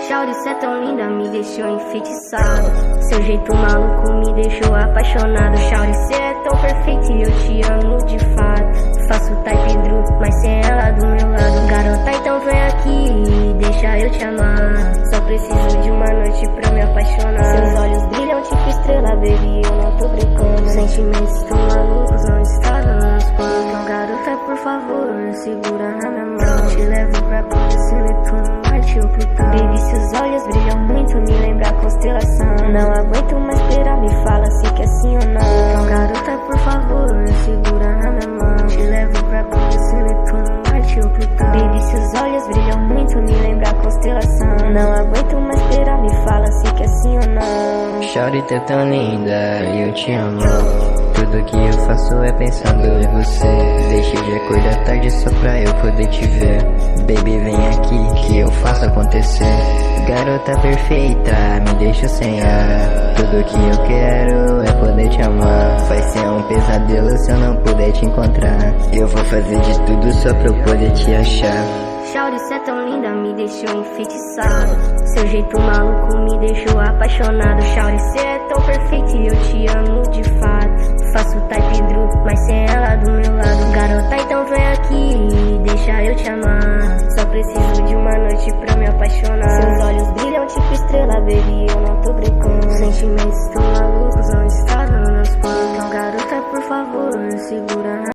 Shawty, cê é tão linda, me deixou enfeitiçado. Seu jeito maluco me deixou apaixonado. Shawty, cê é tão perfeita e eu te amo de fato. Faço type Drew, mas sem ela do meu lado. Garota, então vem aqui, deixa eu te amar. Só preciso de uma noite pra me apaixonar. Seus olhos brilham tipo estrela, baby, eu não tô brincando. Sentimentos tão malucos, não estavam nos planos. Então garota, por favor, segura na minha mão. Te levo pra conhecer Netuno, Marte ou Plutão. Baby, seus olhos brilham muito, me lembra a constelação. Não aguento mais esperar, me fala se quer sim ou não. Então garota, por favor, segura na minha mão. Te levo pra conhecer Netuno, Marte ou Plutão. Baby, seus olhos brilham muito, me lembra a constelação. Não aguento mais esperar, me fala se quer sim ou não. Shawty, tá tão linda, eu te amo. Tudo que eu faço é pensando em você. Deixei de acordar tarde só pra eu poder te ver. Baby, vem aqui que eu faço acontecer. Garota perfeita, me deixa sem ar. Tudo que eu quero é poder te amar. Vai ser um pesadelo se eu não puder te encontrar. Eu vou fazer de tudo só pra eu poder te achar. Shawty, cê é tão linda, me deixou enfeitiçado. Seu jeito maluco me deixou apaixonado. Shawty, cê é tão perfeita e eu te amo de fato. Faço type Drew, mas sem ela do meu lado. Garota, então vem aqui, deixa eu te amar. Só preciso de uma noite pra me apaixonar. Seus olhos brilham tipo estrela, baby, eu não tô brincando. Sentimentos tão malucos, não estavam nos planos. Então garota, por favor, segura